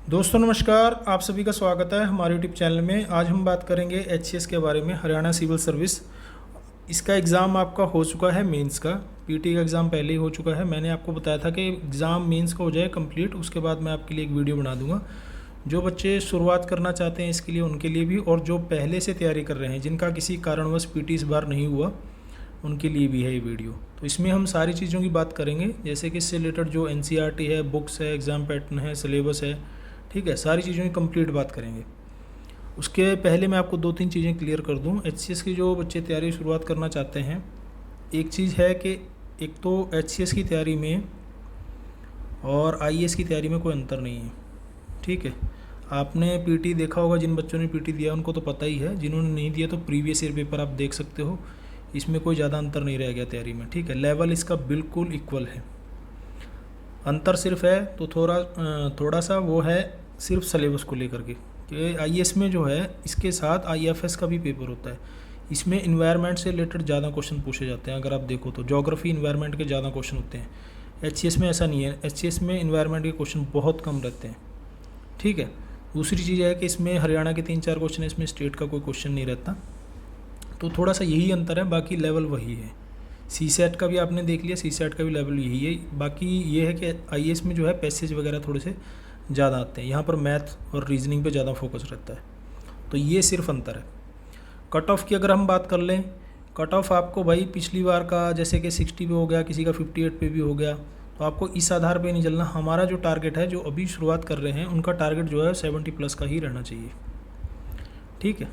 दोस्तों नमस्कार, आप सभी का स्वागत है हमारे यूट्यूब चैनल में। आज हम बात करेंगे एचसीएस के बारे में, हरियाणा सिविल सर्विस। इसका एग्ज़ाम आपका हो चुका है मेंस का। पीटी का एग्ज़ाम पहले ही हो चुका है। मैंने आपको बताया था कि एग्ज़ाम मेंस का हो जाए कंप्लीट, उसके बाद मैं आपके लिए एक वीडियो बना दूंगा। जो बच्चे शुरुआत करना चाहते हैं इसके लिए, उनके लिए भी, और जो पहले से तैयारी कर रहे हैं, जिनका किसी कारणवश पीटी इस बार नहीं हुआ, उनके लिए भी है ये वीडियो। तो इसमें हम सारी चीज़ों की बात करेंगे, जैसे कि इससे रिलेटेड जो एनसीईआरटी है, बुक्स है, एग्ज़ाम पैटर्न है, सिलेबस है, ठीक है, सारी चीज़ों की कंप्लीट बात करेंगे। उसके पहले मैं आपको 2-3 चीज़ें क्लियर कर दूं। एचसीएस की जो बच्चे तैयारी शुरुआत करना चाहते हैं, एक चीज़ है कि एक तो एचसीएस की तैयारी में और आईएएस की तैयारी में कोई अंतर नहीं है, ठीक है। आपने पीटी देखा होगा, जिन बच्चों ने पीटी दिया उनको तो पता ही है, जिन्होंने नहीं दिया तो प्रीवियस ईयर पेपर आप देख सकते हो। इसमें कोई ज़्यादा अंतर नहीं रह गया तैयारी में, ठीक है। लेवल इसका बिल्कुल इक्वल है। अंतर सिर्फ है तो थोड़ा सा वो है सिर्फ सिलेबस को लेकर के, कि आईएएस में जो है इसके साथ आईएफएस का भी पेपर होता है। इसमें इन्वायरमेंट से रिलेटेड ज़्यादा क्वेश्चन पूछे जाते हैं। अगर आप देखो तो ज्योग्राफी इन्वायरमेंट के ज़्यादा क्वेश्चन होते हैं। एचसीएस में ऐसा नहीं है। एचसीएस में इन्वायरमेंट के क्वेश्चन बहुत कम रहते हैं, ठीक है। दूसरी चीज़ है कि इसमें हरियाणा के 3-4 क्वेश्चन है, इसमें स्टेट का कोई क्वेश्चन नहीं रहता। तो थोड़ा सा यही अंतर है, बाकी लेवल वही है। सी सेट का भी आपने देख लिया, सी सेट का भी लेवल यही है। बाकी ये है कि आईएएस में जो है पैसेज वगैरह थोड़े से ज़्यादा आते हैं, यहाँ पर मैथ और रीजनिंग पे ज़्यादा फोकस रहता है। तो ये सिर्फ अंतर है। कट ऑफ की अगर हम बात कर लें, कट ऑफ आपको भाई पिछली बार का जैसे कि 60 पे हो गया, किसी का 58 पे भी हो गया, तो आपको इस आधार पे नहीं चलना। हमारा जो टारगेट है, जो अभी शुरुआत कर रहे हैं, उनका टारगेट जो है 70+ का ही रहना चाहिए, ठीक है।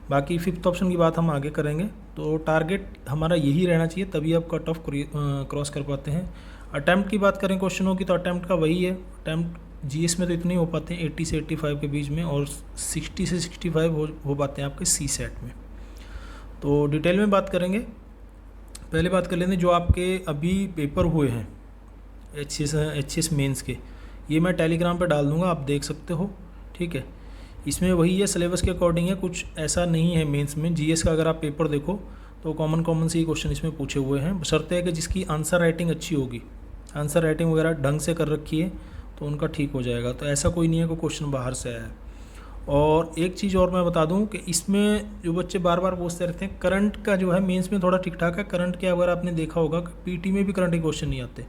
बाकी फिफ्थ ऑप्शन की बात हम आगे करेंगे। तो टारगेट हमारा यही रहना चाहिए, तभी आप कट ऑफ क्रॉस कर पाते हैं। अटैम्प्ट की बात करें क्वेश्चनों की, तो अटैम्प्ट का वही है। अटैम्प्ट जीएस में तो इतने ही हो पाते हैं 80 से 85 के बीच में, और 60 से 65 हो पाते हैं आपके सी सेट में। तो डिटेल में बात करेंगे। पहले बात कर लेते हैं जो आपके अभी पेपर हुए हैं एचसीएस मेंस के। ये मैं टेलीग्राम पे डाल दूँगा, आप देख सकते हो, ठीक है। इसमें वही है, सिलेबस के अकॉर्डिंग है, कुछ ऐसा नहीं है। मेंस में जीएस का अगर आप पेपर देखो तो कॉमन से ही क्वेश्चन इसमें पूछे हुए हैं। बशर्ते है कि जिसकी आंसर राइटिंग अच्छी होगी, आंसर राइटिंग वगैरह ढंग से कर रखी है, तो उनका ठीक हो जाएगा। तो ऐसा कोई नहीं है कि क्वेश्चन बाहर से आया है। और एक चीज़ और मैं बता दूं कि इसमें जो बच्चे बार बार पूछते रहते हैं, करंट का जो है मेंस में थोड़ा ठीक ठाक है। करंट के अगर आपने देखा होगा कि पीटी में भी करंट के क्वेश्चन नहीं आते,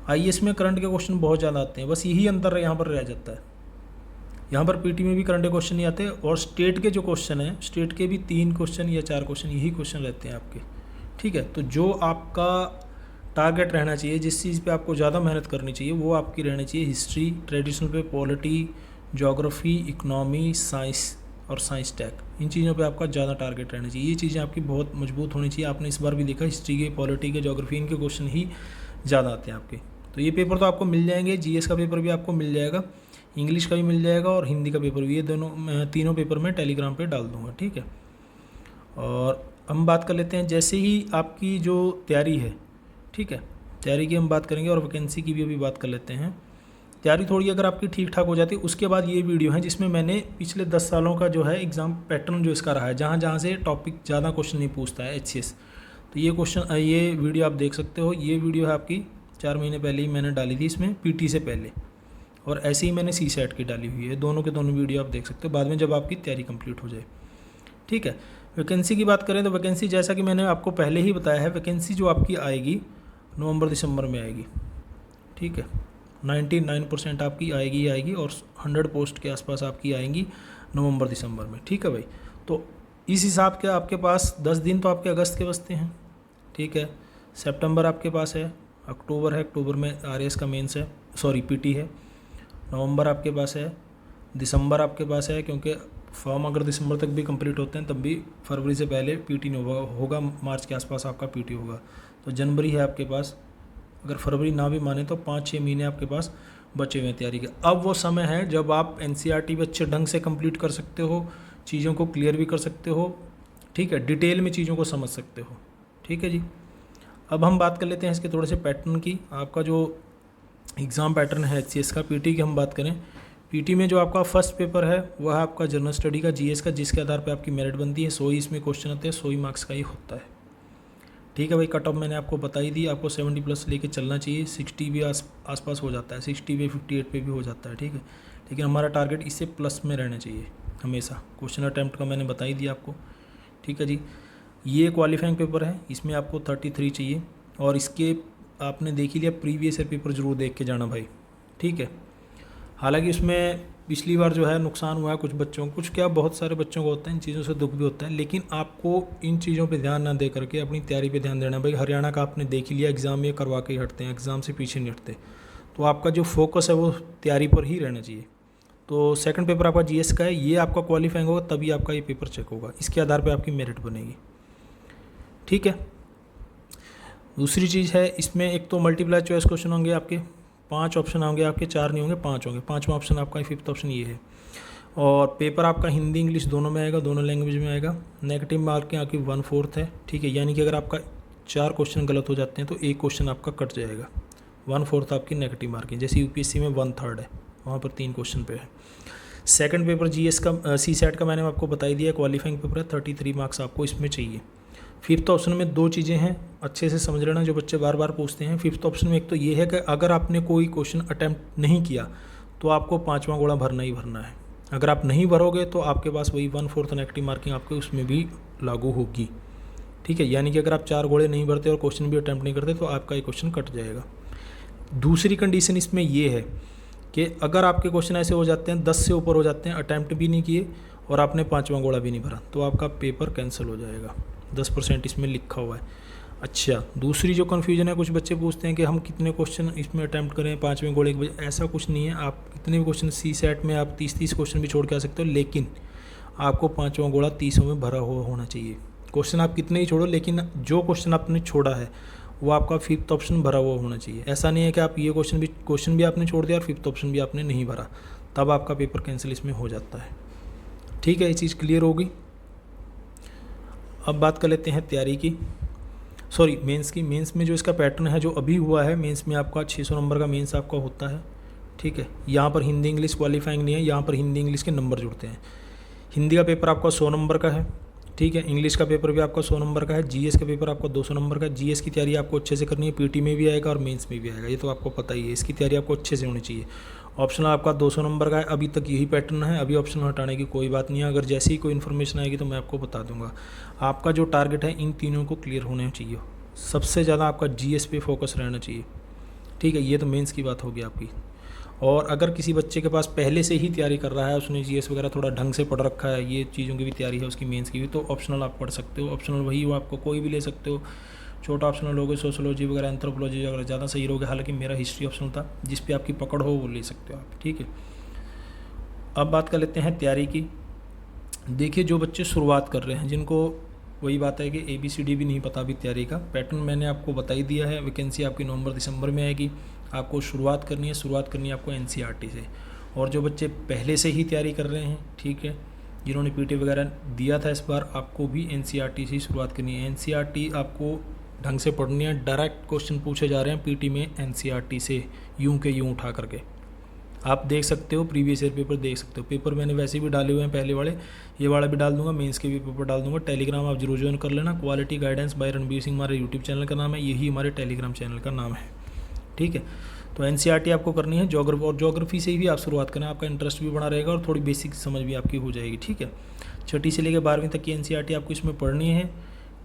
आईएएस में करंट के क्वेश्चन बहुत ज़्यादा आते हैं। बस यही अंतर यहाँ पर रह जाता है। यहाँ पर पीटी में भी करंट क्वेश्चन नहीं आते, और स्टेट के जो क्वेश्चन हैं, स्टेट के भी 3 क्वेश्चन या 4 क्वेश्चन यही क्वेश्चन रहते हैं आपके, ठीक है। तो जो आपका टारगेट रहना चाहिए, जिस चीज़ पे आपको ज़्यादा मेहनत करनी चाहिए, वो आपकी रहनी चाहिए हिस्ट्री, ट्रेडिशनल पे पॉलिटी, ज्योग्राफी, इकनॉमी, साइंस और साइंस टेक। इन चीज़ों पे आपका ज़्यादा टारगेट रहना चाहिए। ये चीज़ें आपकी बहुत मजबूत होनी चाहिए। आपने इस बार भी देखा, हिस्ट्री के, पॉलिटी के, ज्योग्राफी, इनके क्वेश्चन ही ज़्यादा आते हैं आपके। तो ये पेपर तो आपको मिल जाएंगे। जीएस का पेपर भी आपको मिल जाएगा, इंग्लिश का भी मिल जाएगा, और हिंदी का पेपर भी। ये तीनों पेपर मैं टेलीग्राम पे डाल दूँगा, ठीक है। और हम बात कर लेते हैं, जैसे ही आपकी जो तैयारी है, ठीक है, तैयारी की हम बात करेंगे, और वैकेंसी की भी अभी बात कर लेते हैं। तैयारी थोड़ी अगर आपकी ठीक ठाक हो जाती है, उसके बाद ये वीडियो है जिसमें मैंने पिछले 10 सालों का जो है एग्ज़ाम पैटर्न जो इसका रहा है, जहाँ जहाँ से टॉपिक ज़्यादा क्वेश्चन नहीं पूछता है एचसीएस, तो ये वीडियो आप देख सकते हो। ये वीडियो है आपकी 4 महीने पहले ही मैंने डाली थी, इसमें पीटी से पहले, और ऐसे ही मैंने सी सेट की डाली हुई है। दोनों के दोनों वीडियो आप देख सकते हो बाद में, जब आपकी तैयारी कंप्लीट हो जाए, ठीक है। वैकेंसी की बात करें तो वैकेंसी, जैसा कि मैंने आपको पहले ही बताया है, वैकेंसी जो आपकी आएगी नवंबर-दिसंबर में आएगी, ठीक है। 99% आपकी आएगी, और 100 पोस्ट के आसपास आपकी आएंगी नवंबर-दिसंबर में, ठीक है भाई। तो इस हिसाब के आपके पास 10 दिन तो आपके अगस्त के बचते हैं, ठीक है। सितंबर आपके पास है, अक्टूबर है, अक्टूबर में आरएएस का मेंस है, सॉरी पीटी है। नवंबर आपके पास है, दिसंबर आपके पास है, क्योंकि फॉर्म अगर दिसंबर तक भी कंप्लीट होते हैं तब भी फरवरी से पहले पीटी नहीं होगा, मार्च के आसपास आपका पीटी होगा। तो जनवरी है आपके पास, अगर फरवरी ना भी माने तो 5-6 महीने आपके पास बचे हुए हैं तैयारी के। अब वो समय है जब आप एनसीईआरटी भी अच्छे ढंग से कंप्लीट कर सकते हो, चीज़ों को क्लियर भी कर सकते हो, ठीक है, डिटेल में चीज़ों को समझ सकते हो, ठीक है जी। अब हम बात कर लेते हैं इसके थोड़े से पैटर्न की। आपका जो एग्ज़ाम पैटर्न है एचसीएस का, पीटी की हम बात करें, पीटी में जो आपका फर्स्ट पेपर है वह है आपका जनरल स्टडी का, जीएस का, जिसके आधार पे आपकी मेरिट बनती है। 100 ही इसमें क्वेश्चन आते हैं, 100 ही मार्क्स का ही होता है, ठीक है भाई, कट ऑफ मैंने आपको बता ही दी, आपको 70 प्लस लेके चलना चाहिए। 60 भी आसपास हो जाता है, 60 पे 58 पे भी हो जाता है, ठीक है। लेकिन हमारा टारगेट इससे प्लस में रहना चाहिए हमेशा। क्वेश्चन अटैम्प्ट का मैंने बता ही दिया आपको, ठीक है जी। ये क्वालिफाइंग पेपर है, इसमें आपको 33 चाहिए, और इसके आपने देख ही लिया, प्रीवियस ईयर पेपर जरूर देख के जाना भाई, ठीक है। हालांकि इसमें पिछली बार जो है नुकसान हुआ है कुछ बच्चों को, कुछ क्या बहुत सारे बच्चों को होता है, इन चीज़ों से दुख भी होता है, लेकिन आपको इन चीज़ों पे ध्यान ना दे करके अपनी तैयारी पे ध्यान देना भाई। हरियाणा का आपने देख ही लिया, एग्ज़ाम ये करवा के ही हटते हैं, एग्ज़ाम से पीछे नहीं हटते, तो आपका जो फोकस है वो तैयारी पर ही रहना चाहिए। तो सेकंड पेपर आपका जीएस का है, ये आपका क्वालिफाइंग होगा तभी आपका ये पेपर चेक होगा, इसके आधार पर आपकी मेरिट बनेगी, ठीक है। दूसरी चीज़ है इसमें, एक तो मल्टीप्लाई चॉइस क्वेश्चन होंगे आपके, 5 ऑप्शन होंगे आपके, 4 नहीं होंगे 5 होंगे। 5वां ऑप्शन आपका, 5th ऑप्शन ये है। और पेपर आपका हिंदी इंग्लिश दोनों में आएगा, दोनों लैंग्वेज में आएगा। नेगेटिव मार्किंग आपकी 1/4 है, ठीक है। यानी कि अगर आपका 4 क्वेश्चन गलत हो जाते हैं तो एक क्वेश्चन आपका कट जाएगा। 1/4 आपकी नेगेटिव मार्किंग, जैसे यूपीएससी में 1/3 है, वहाँ पर 3 क्वेश्चन पे है। सेकंड पेपर जीएस का सीसैट का मैंने आपको बता ही दिया, क्वालिफाइंग पेपर है, 33 मार्क्स आपको इसमें चाहिए। 5th ऑप्शन में 2 चीज़ें हैं, अच्छे से समझ लेना, जो बच्चे बार बार पूछते हैं। 5th ऑप्शन में एक तो ये है कि अगर आपने कोई क्वेश्चन अटैम्प्ट नहीं किया तो आपको 5वां गोला भरना ही भरना है। अगर आप नहीं भरोगे तो आपके पास वही 1/4 नेगेटिव मार्किंग आपके उसमें भी लागू होगी, ठीक है। यानी कि अगर आप 4 गोले नहीं भरते और क्वेश्चन भी अटैम्प्ट नहीं करते तो आपका ये क्वेश्चन कट जाएगा। दूसरी कंडीशन इसमें ये है कि अगर आपके क्वेश्चन ऐसे हो जाते हैं, 10 से ऊपर हो जाते हैं, अटैम्प्ट भी नहीं किए और आपने 5वां गोला भी नहीं भरा, तो आपका पेपर कैंसिल हो जाएगा। 10% इसमें लिखा हुआ है। अच्छा, दूसरी जो कन्फ्यूजन है, कुछ बच्चे पूछते हैं कि हम कितने क्वेश्चन इसमें अटैम्प्ट करें 5वें गोले के बजाय। ऐसा कुछ नहीं है, आप कितने भी क्वेश्चन सीसैट में आप 30 क्वेश्चन भी छोड़ के आ सकते हो, लेकिन आपको 5वां गोला 30 में भरा हुआ होना चाहिए। क्वेश्चन आप कितने ही छोड़ो, लेकिन जो क्वेश्चन आपने छोड़ा है वो आपका 5th ऑप्शन भरा हुआ होना चाहिए। ऐसा नहीं है कि आप ये क्वेश्चन भी आपने छोड़ दिया और 5th ऑप्शन भी आपने नहीं भरा, तब आपका पेपर कैंसिल इसमें हो जाता है, ठीक है। ये चीज़ क्लियर होगी। अब बात कर लेते हैं तैयारी की, सॉरी मेंस की। मेंस में जो इसका पैटर्न है जो अभी हुआ है, मेंस में आपका 600 नंबर का मेंस आपका होता है, ठीक है। यहाँ पर हिंदी इंग्लिश क्वालिफाइंग नहीं है, यहाँ पर हिंदी इंग्लिश के नंबर जुड़ते हैं। हिंदी का पेपर आपका 100 नंबर का है, ठीक है। इंग्लिश का पेपर भी आपका 100 नंबर का है। जीएस का पेपर आपका 200 नंबर का है। जीएस की तैयारी आपको अच्छे से करनी है, पीटी में भी आएगा और मेंस में भी आएगा, ये तो आपको पता ही है। इसकी तैयारी आपको अच्छे से होनी चाहिए। ऑप्शनल आपका 200 नंबर का है, अभी तक यही पैटर्न है, अभी ऑप्शनल हटाने की कोई बात नहीं है। अगर जैसे ही कोई इन्फॉर्मेशन आएगी तो मैं आपको बता दूंगा। आपका जो टारगेट है इन तीनों को क्लियर होने चाहिए, सबसे ज़्यादा आपका जीएस पे फोकस रहना चाहिए, ठीक है। ये तो मेंस की बात होगी आपकी। और अगर किसी बच्चे के पास पहले से ही तैयारी कर रहा है, उसने जीएस वगैरह थोड़ा ढंग से पढ़ रखा है, ये चीज़ों की भी तैयारी है उसकी, मेंस की भी, तो ऑप्शनल आप पढ़ सकते हो। ऑप्शनल वही हो, आपको कोई भी ले सकते हो। छोटा ऑप्शनल लोगे, सोशोलॉजी वगैरह, एंथ्रोपोलॉजी वगैरह ज़्यादा सही रहोगे। हालांकि मेरा हिस्ट्री ऑप्शनल था, जिस पे आपकी पकड़ हो वो ले सकते हो आप, ठीक है। अब बात कर लेते हैं तैयारी की। देखिए, जो बच्चे शुरुआत कर रहे हैं, जिनको वही बात है कि ABCD भी नहीं पता अभी, तैयारी का पैटर्न मैंने आपको बता ही दिया है। वैकेंसी आपकी नवंबर दिसंबर में आएगी, आपको शुरुआत करनी है आपको NCERT से। और जो बच्चे पहले से ही तैयारी कर रहे हैं, ठीक है, जिन्होंने PT वगैरह दिया था इस बार, आपको भी NCERT से ही शुरुआत करनी है। NCERT आपको ढंग से पढ़नी है। डायरेक्ट क्वेश्चन पूछे जा रहे हैं PT में NCERT से, यूं के यूं उठा करके। आप देख सकते हो, प्रीवियस ईयर पेपर देख सकते हो। पेपर मैंने वैसे भी डाले हुए हैं पहले वाले, ये वाला भी डाल दूंगा, मेंस के भी पेपर डाल दूंगा। टेलीग्राम आप जरूर ज्वाइन कर लेना। Quality guidance bye Ranbir Singh हमारे यूट्यूब चैनल का नाम है, यही हमारे टेलीग्राम चैनल का नाम है, ठीक है। तो NCERT आपको करनी है। ज्योग्राफी, और ज्योग्राफी से भी आप शुरुआत करें, आपका इंटरेस्ट भी बना रहेगा और थोड़ी बेसिक समझ भी आपकी हो जाएगी, ठीक है। 6ठी से लेकर 12वीं तक की NCERT आपको इसमें पढ़नी है,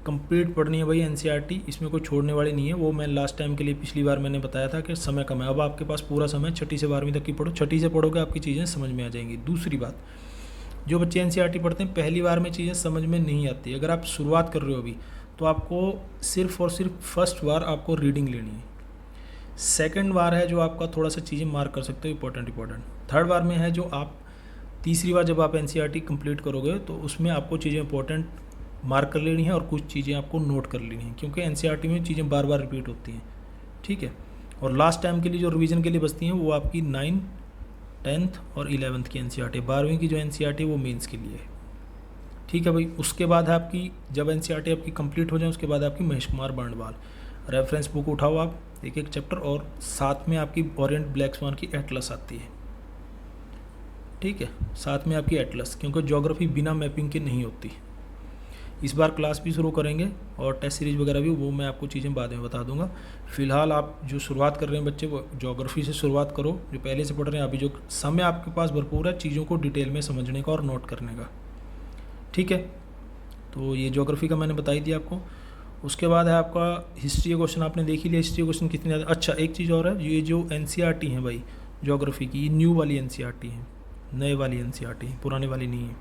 कंप्लीट पढ़नी है भाई NCERT, इसमें कोई छोड़ने वाली नहीं है। वो मैं लास्ट टाइम के लिए पिछली बार मैंने बताया था कि समय कम है, अब आपके पास पूरा समय 6ठी से 12वीं तक की पढ़ो। 6ठी से पढ़ोगे आपकी चीज़ें समझ में आ जाएंगी। दूसरी बात, जो बच्चे NCERT पढ़ते हैं पहली बार में चीज़ें समझ में नहीं आती। अगर आप शुरुआत कर रहे हो अभी, तो आपको सिर्फ और सिर्फ फर्स्ट बार आपको रीडिंग लेनी है। सेकंड बार है जो आपका थोड़ा सा चीज़ें मार्क कर सकते हो, इंपॉर्टेंट। थर्ड बार में है जो आप तीसरी बार जब आप NCERT कंप्लीट करोगे तो उसमें आपको चीज़ें इंपॉर्टेंट मार्क कर लेनी है और कुछ चीज़ें आपको नोट कर लेनी है, क्योंकि NCERT में चीज़ें बार बार रिपीट होती हैं, ठीक है। और लास्ट टाइम के लिए जो रिवीजन के लिए बचती हैं वो आपकी 9th, 10th और 11th की NCERT। 12वीं की जो NCERT है वो मेंस के लिए है, ठीक है भाई। उसके बाद है आपकी, जब NCERT आपकी कंप्लीट हो जाए उसके बाद आपकी महेश कुमार बांडवाल रेफरेंस बुक उठाओ आप, एक चैप्टर, और साथ में आपकी ओरिएंट ब्लैक स्वान की एटलस आती है, ठीक है। साथ में आपकी एटलस, क्योंकि ज्योग्राफी बिना मैपिंग के नहीं होती। इस बार क्लास भी शुरू करेंगे और टेस्ट सीरीज वगैरह भी, वो मैं आपको चीज़ें बाद में बता दूंगा। फिलहाल आप जो शुरुआत कर रहे हैं बच्चे, वो ज्योग्राफी से शुरुआत करो, जो पहले से पढ़ रहे हैं। अभी जो समय आपके पास भरपूर है चीज़ों को डिटेल में समझने का और नोट करने का, ठीक है। तो ये ज्योग्राफी का मैंने बता ही दिया आपको। उसके बाद है आपका हिस्ट्री का क्वेश्चन, आपने देख ही लिया हिस्ट्री क्वेश्चन कितने ज़्यादा। अच्छा, एक चीज़ और है, ये जो एनसीईआरटी है भाई ज्योग्राफी की, ये न्यू वाली एनसीईआरटी है, नए वाली एनसीईआरटी, पुराने वाली नहीं है,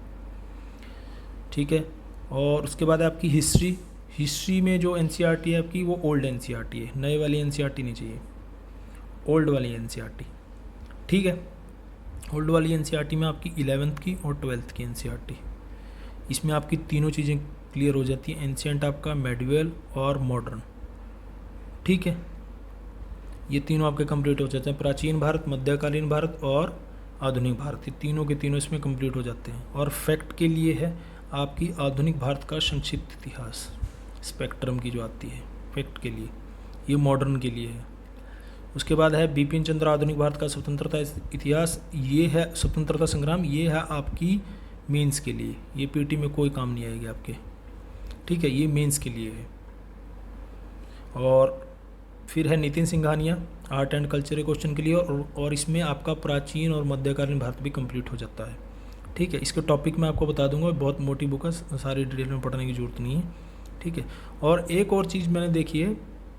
ठीक है। और उसके बाद है आपकी हिस्ट्री। हिस्ट्री में जो एनसीईआरटी है आपकी, वो ओल्ड एनसीईआरटी है, नए वाली एनसीईआरटी नहीं चाहिए, ओल्ड वाली एनसीईआरटी, ठीक है। ओल्ड वाली एनसीईआरटी में आपकी 11th की और 12th की एनसीईआरटी, इसमें आपकी तीनों चीज़ें क्लियर हो जाती है। एंशिएंट आपका, मेडिवल और मॉडर्न, ठीक है। ये तीनों आपके कंप्लीट हो जाते हैं, प्राचीन भारत, मध्यकालीन भारत और आधुनिक भारत, ये तीनों के तीनों इसमें कंप्लीट हो जाते हैं। और फैक्ट के लिए है आपकी आधुनिक भारत का संक्षिप्त इतिहास, स्पेक्ट्रम की जो आती है फैक्ट के लिए, ये मॉडर्न के लिए है। उसके बाद है बिपिन चंद्र, आधुनिक भारत का स्वतंत्रता इतिहास, ये है स्वतंत्रता संग्राम, ये है आपकी मेंस के लिए, ये पीटी में कोई काम नहीं आएगी आपके, ठीक है, ये मेंस के लिए है। और फिर है Nitin Singhania, art and culture question के लिए, और इसमें आपका प्राचीन और मध्यकालीन भारत भी कंप्लीट हो जाता है, ठीक है। इसके टॉपिक मैं आपको बता दूंगा, बहुत मोटी बुक है, सारी डिटेल में पढ़ने की ज़रूरत नहीं है, ठीक है। और एक और चीज़ मैंने देखी है,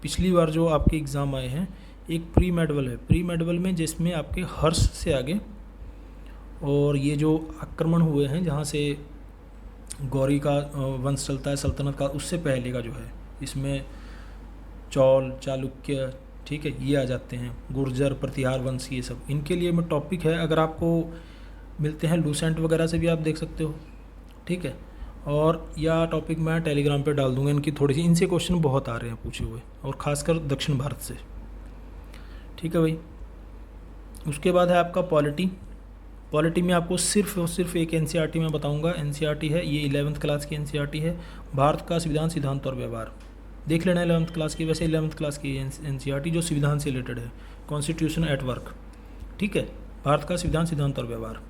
पिछली बार जो आपके एग्ज़ाम आए हैं, एक प्री मेडवल है, प्री मेडवल में जिसमें आपके हर्ष से आगे और ये जो आक्रमण हुए हैं जहाँ से गौरी का वंश चलता है सल्तनत का, उससे पहले का जो है, इसमें चौल, चालुक्य, ठीक है, ये आ जाते हैं, गुर्जर, प्रतिहार वंश, ये सब इनके लिए मैं टॉपिक है, अगर आपको मिलते हैं लूसेंट वगैरह से भी आप देख सकते हो, ठीक है। और या टॉपिक मैं टेलीग्राम पे डाल दूंगा, इनकी थोड़ी सी, इनसे क्वेश्चन बहुत आ रहे हैं पूछे हुए, और ख़ासकर दक्षिण भारत से, ठीक है भाई। उसके बाद है आपका पॉलिटी। पॉलिटी में आपको सिर्फ और सिर्फ एक एनसीईआरटी में बताऊंगा, एनसीईआरटी है ये 11th क्लास की एनसीईआरटी है, भारत का संविधान, सिद्धांत और व्यवहार, देख लेना 11th क्लास की। वैसे 11th क्लास की एनसीईआरटी जो संविधान से रिलेटेड है, कॉन्स्टिट्यूशन एट वर्क, ठीक है, भारत का संविधान, सिद्धांत और व्यवहार,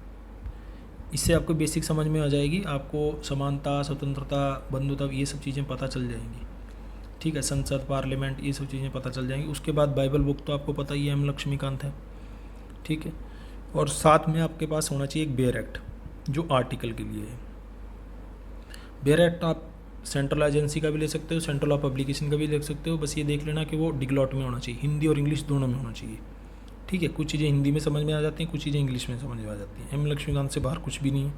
इससे आपको बेसिक समझ में आ जाएगी, आपको समानता, स्वतंत्रता, बंधुत्व, ये सब चीज़ें पता चल जाएंगी, ठीक है, संसद, पार्लियामेंट, ये सब चीज़ें पता चल जाएंगी। उसके बाद बाइबल बुक तो आपको पता ही है, एम लक्ष्मीकांत है, ठीक है। और साथ में आपके पास होना चाहिए एक बेयर एक्ट, जो आर्टिकल के लिए है। बेयर एक्ट आप सेंट्रल एजेंसी का भी ले सकते हो, सेंट्रल ऑफ पब्लिकेशन का भी ले सकते हो, बस ये देख लेना कि वो डिग्लॉट में होना चाहिए, हिंदी और इंग्लिश दोनों में होना चाहिए, ठीक है। कुछ चीज़ें हिंदी में समझ में आ जाती हैं, कुछ चीज़ें इंग्लिश में समझ में आ जाती हैं, एम लक्ष्मीकांत से बाहर कुछ भी नहीं है।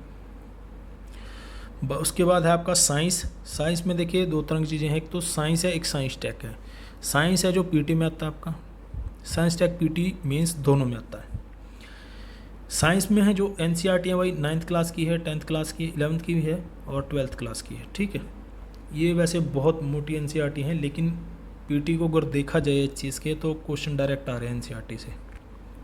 उसके बाद है आपका साइंस। साइंस में देखिए दो तरह की चीज़ें हैं, एक तो साइंस है, एक साइंस टेक है। साइंस है जो पीटी में आता है आपका, साइंस टेक पीटी मेंस दोनों में आता है। साइंस में है जो एनसीईआरटी है वही 9th क्लास की है, 10th क्लास की, 11th की भी है और 12th क्लास की है, ठीक है। ये वैसे बहुत मोटी एनसीईआरटी है, लेकिन पीटी को अगर देखा जाए इस चीज़ के तो क्वेश्चन डायरेक्ट आ रहे हैं एनसीईआरटी से,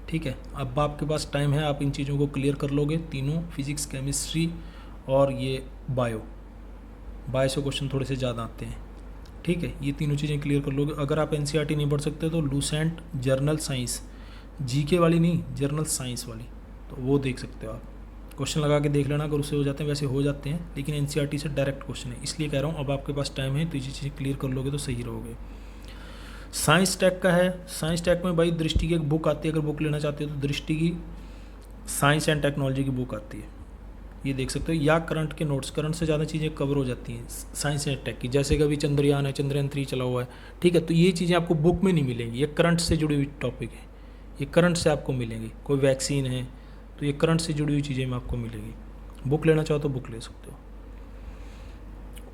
ठीक है। अब आपके पास टाइम है, आप इन चीज़ों को क्लियर कर लोगे, तीनों, फिजिक्स, केमिस्ट्री और ये बायो से क्वेश्चन थोड़े से ज़्यादा आते हैं, ठीक है। ये तीनों चीज़ें क्लियर कर लोगे। अगर आप एनसीईआरटी नहीं पढ़ सकते तो लूसेंट जर्नल साइंस, जीके वाली नहीं, जर्नल साइंस वाली, तो वो देख सकते हो आप, क्वेश्चन लगा के देख लेना, अगर उससे हो जाते हैं, वैसे हो जाते हैं, लेकिन एनसीईआरटी से डायरेक्ट क्वेश्चन है, इसलिए कह रहा हूँ अब आपके पास टाइम है तो ये चीज़ें क्लियर कर लोगे तो सही रहोगे। साइंस टेक का है, साइंस टेक में भाई दृष्टि की एक बुक आती है, अगर बुक लेना चाहते हो तो दृष्टि की साइंस एंड टेक्नोलॉजी की बुक आती है, ये देख सकते हो, या करंट के नोट्स, करंट से ज़्यादा चीज़ें कवर हो जाती हैं साइंस एंड टेक की, जैसे कभी चंद्रयान है, चंद्रयान 3 चला हुआ है, ठीक है, तो ये चीज़ें आपको बुक में नहीं मिलेंगी, ये करंट से जुड़ी हुई टॉपिक है, ये करंट से आपको मिलेंगी। कोई वैक्सीन है तो ये करंट से जुड़ी हुई चीज़ें में आपको मिलेगी, बुक लेना चाहो तो बुक ले सकते हो।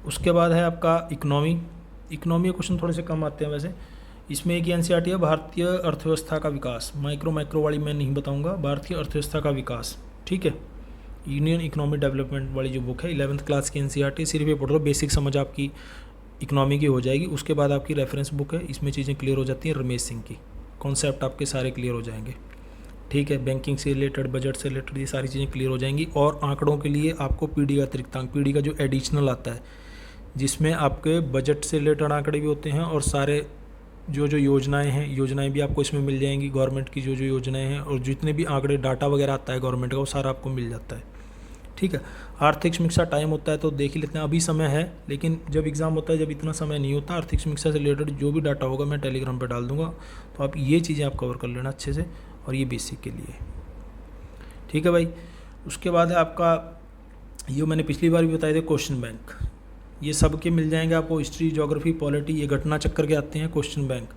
उसके बाद है आपका इकोनॉमी। इकोनॉमी के क्वेश्चन थोड़े से कम आते हैं वैसे, इसमें एक एनसीईआरटी है भारतीय अर्थव्यवस्था का विकास, माइक्रो वाली मैं नहीं बताऊंगा, भारतीय अर्थव्यवस्था का विकास, ठीक है, यूनियन इकोनॉमिक डेवलपमेंट वाली जो बुक है 11th क्लास की एनसीईआरटी, सिर्फ ये पढ़ लो, बेसिक समझ आपकी इकोनॉमी की हो जाएगी। उसके बाद आपकी रेफरेंस बुक है, इसमें चीज़ें क्लियर हो जाती हैं, रमेश सिंह की, कॉन्सेप्ट आपके सारे क्लियर हो जाएंगे, ठीक है, बैंकिंग से रिलेटेड, बजट से रिलेटेड, ये सारी चीज़ें क्लियर हो जाएंगी। और आंकड़ों के लिए आपको पीडी का अतिरिक्तांक, पीडी का जो एडिशनल आता है, जिसमें आपके बजट से रिलेटेड आंकड़े भी होते हैं और सारे जो योजनाएं हैं, योजनाएं भी आपको इसमें मिल जाएंगी, गवर्नमेंट की जो योजनाएं हैं, और जितने भी आंकड़े, डाटा वगैरह आता है गवर्नमेंट का, वो सारा आपको मिल जाता है, ठीक है। आर्थिक समीक्षा टाइम होता है तो देख ही लेते हैं, अभी समय है, लेकिन जब एग्ज़ाम होता है जब इतना समय नहीं होता। आर्थिक समीक्षा से रिलेटेड जो भी डाटा होगा मैं टेलीग्राम पे डाल दूंगा, तो आप ये चीज़ें आप कवर कर लेना अच्छे से, और ये बेसिक के लिए, ठीक है भाई। उसके बाद है आपका, ये मैंने पिछली बार भी बताए थे, क्वेश्चन बैंक। ये सब के मिल जाएंगे आपको, हिस्ट्री, ज्योग्राफी, पॉलिटी, ये घटना चक्कर के आते हैं क्वेश्चन बैंक।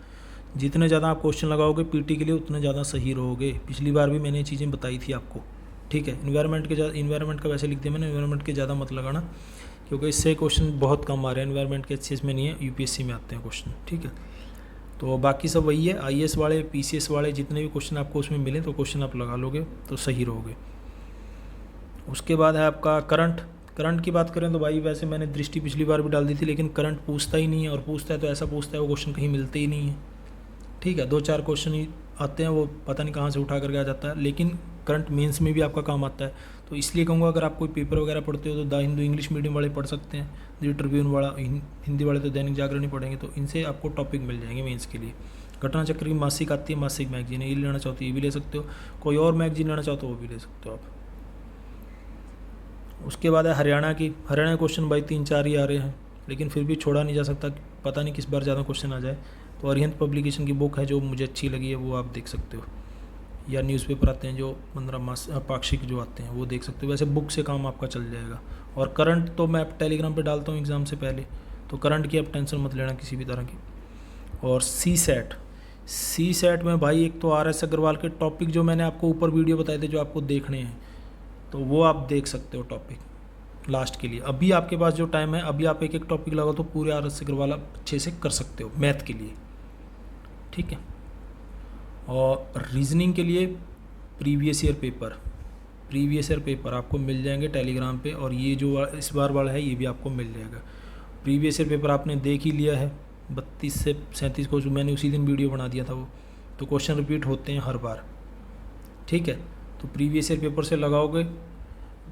जितने ज़्यादा आप क्वेश्चन लगाओगे पीटी के लिए उतने ज़्यादा सही रहोगे। पिछली बार भी मैंने ये चीज़ें बताई थी आपको, ठीक है। इन्वायरमेंट का वैसे लिख दिया मैंने, इन्वायरमेंट के ज़्यादा मत लगाना, क्योंकि इससे क्वेश्चन बहुत कम आ रहे हैं। इन्वायरमेंट के अच्छे में नहीं है, यूपीएससी में आते हैं क्वेश्चन, ठीक है। तो बाकी सब वही है, आईएएस वाले, पीसीएस वाले, जितने भी क्वेश्चन आपको उसमें मिले तो क्वेश्चन आप लगा लोगे तो सही रहोगे। उसके बाद है आपका करंट की बात करें तो भाई वैसे मैंने दृष्टि पिछली बार भी डाल दी थी, लेकिन करंट पूछता ही नहीं है, और पूछता है तो ऐसा पूछता है वो क्वेश्चन कहीं मिलते ही नहीं है, ठीक है। 2-4 क्वेश्चन ही आते हैं, वो पता नहीं कहाँ से उठा करके आ जाता है, लेकिन करंट मेंस में भी आपका काम आता है। तो इसलिए कहूँगा अगर आप कोई पेपर वगैरह पढ़ते हो तो द हिंदू इंग्लिश मीडियम वाले पढ़ सकते हैं, द ट्रिब्यून वाला, हिंदी वाले तो दैनिक जागरण ही पढ़ेंगे, तो इनसे आपको टॉपिक मिल जाएंगे मेंस के लिए। घटना चक्र की मासिक आती है, मासिक मैगजीन है, ये लेना चाहो तो ये भी ले सकते हो, कोई और मैगजीन लेना चाहो तो वो भी ले सकते हो आप। उसके बाद है हरियाणा क्वेश्चन भाई 3-4 ही आ रहे हैं, लेकिन फिर भी छोड़ा नहीं जा सकता, पता नहीं किस बार ज़्यादा क्वेश्चन आ जाए। तो अरिहंत पब्लिकेशन की बुक है जो मुझे अच्छी लगी है, वो आप देख सकते हो, या न्यूज़पेपर आते हैं जो 15 मास पाक्षिक जो आते हैं वो देख सकते हो। वैसे बुक से काम आपका चल जाएगा। और करंट तो मैं टेलीग्राम पे डालता हूँ एग्ज़ाम से पहले, तो करंट की आप टेंशन मत लेना किसी भी तरह की। और सी सेट में भाई एक तो RS अग्रवाल के टॉपिक जो मैंने आपको ऊपर वीडियो बताए थे जो आपको देखने हैं, तो वो आप देख सकते हो टॉपिक लास्ट के लिए। अभी आपके पास जो टाइम है, अभी आप एक टॉपिक लगाओ तो पूरे RS अग्रवाल आप अच्छे से कर सकते हो मैथ के लिए, ठीक है। और रीजनिंग के लिए प्रीवियस ईयर पेपर आपको मिल जाएंगे टेलीग्राम पे, और ये जो इस बार वाला है ये भी आपको मिल जाएगा। प्रीवियस ईयर पेपर आपने देख ही लिया है, 32 से 37 को, जो मैंने उसी दिन वीडियो बना दिया था वो, तो क्वेश्चन रिपीट होते हैं हर बार, ठीक है। तो प्रीवियस ईयर पेपर से लगाओगे,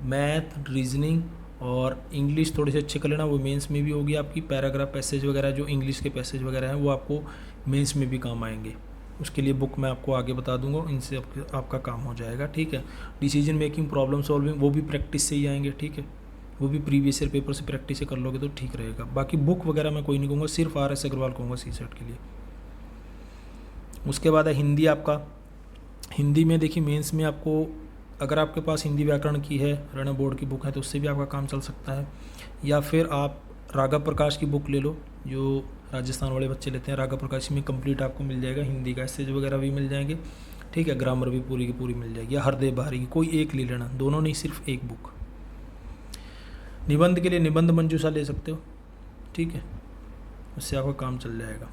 मैथ, रीजनिंग और इंग्लिश थोड़े से अच्छे कर लेना, वो मेंस में भी होगी आपकी। पैराग्राफ, पैसेज वगैरह, जो इंग्लिश के पैसेज वगैरह हैं वो आपको मेंस में भी काम आएंगे। उसके लिए बुक मैं आपको आगे बता दूंगा, इनसे आपका काम हो जाएगा, ठीक है। डिसीजन मेकिंग, प्रॉब्लम सॉल्विंग, वो भी प्रैक्टिस से ही आएंगे, ठीक है। वो भी प्रीवियस ईयर पेपर से प्रैक्टिस से कर लोगे तो ठीक रहेगा। बाकी बुक वगैरह मैं कोई नहीं कहूँगा, सिर्फ RS अग्रवाल कहूँगा सी सेट के लिए। उसके बाद है हिंदी आपका। हिंदी में देखिए मेंस में आपको, अगर आपके पास हिंदी व्याकरण की है, हरियाणा बोर्ड की बुक है, तो उससे भी आपका काम चल सकता है। या फिर आप राघव प्रकाश की बुक ले लो, जो राजस्थान वाले बच्चे लेते हैं। राघव प्रकाश में कंप्लीट आपको मिल जाएगा, हिंदी का एसेज वगैरह भी मिल जाएंगे, ठीक है। ग्रामर भी पूरी की पूरी मिल जाएगी। या हरदेव बहारी की, कोई एक ले लेना, दोनों नहीं, सिर्फ एक बुक। निबंध के लिए निबंध मंजूषा ले सकते हो, ठीक है, उससे आपका काम चल जाएगा।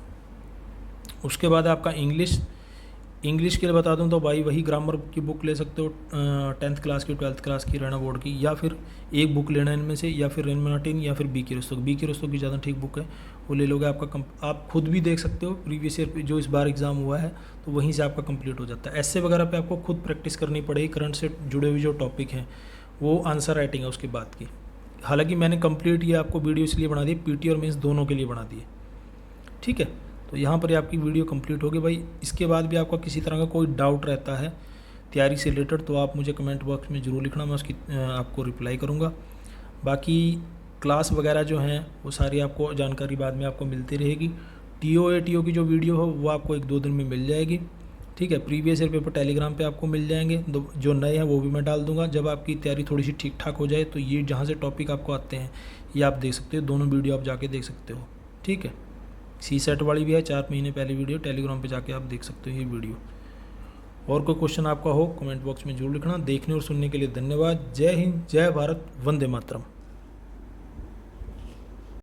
उसके बाद आपका इंग्लिश के लिए बता दूं तो भाई वही ग्रामर की बुक ले सकते हो, 10th क्लास की, 12th क्लास की, हरियाणा बोर्ड की, या फिर एक बुक लेना इनमें से, या फिर रेन मार्टिन या फिर बी.के. रोस्तोग की ज़्यादा ठीक बुक है, वो ले लोगे। आपका आप खुद भी देख सकते हो प्रीवियस ईयर जो इस बार एग्ज़ाम हुआ है, तो वहीं से आपका कंप्लीट हो जाता है। ऐसे वगैरह पे आपको खुद प्रैक्टिस करनी पड़ेगी। करंट से जुड़े हुए जो टॉपिक हैं वो आंसर राइटिंग है उसके बाद की। हालांकि मैंने कंप्लीट ये आपको वीडियो इसलिए बना दी, पीटी और मेंस दोनों के लिए बना दिए, ठीक है। तो यहाँ पर आपकी वीडियो कंप्लीट होगी भाई। इसके बाद भी आपका किसी तरह का कोई डाउट रहता है तैयारी से रिलेटेड तो आप मुझे कमेंट बॉक्स में ज़रूर लिखना, मैं उसकी आपको रिप्लाई करूँगा। बाकी क्लास वगैरह जो हैं वो सारी आपको जानकारी बाद में आपको मिलती रहेगी। TO की जो वीडियो हो वो आपको 1-2 दिन में मिल जाएगी, ठीक है। प्रीवियस ईयर पेपर टेलीग्राम पे आपको मिल जाएंगे, जो नए हैं वो भी मैं डाल दूंगा। जब आपकी तैयारी थोड़ी सी ठीक ठाक हो जाए तो ये जहाँ से टॉपिक आपको आते हैं ये आप देख सकते हो, दोनों वीडियो आप जाके देख सकते हो, ठीक है। सी सेट वाली भी है 4 महीने पहले वीडियो, टेलीग्राम पे जाके आप देख सकते हो ये वीडियो। और कोई क्वेश्चन आपका हो कमेंट बॉक्स में जरूर लिखना। देखने और सुनने के लिए धन्यवाद। जय हिंद, जय भारत, वंदे मातरम।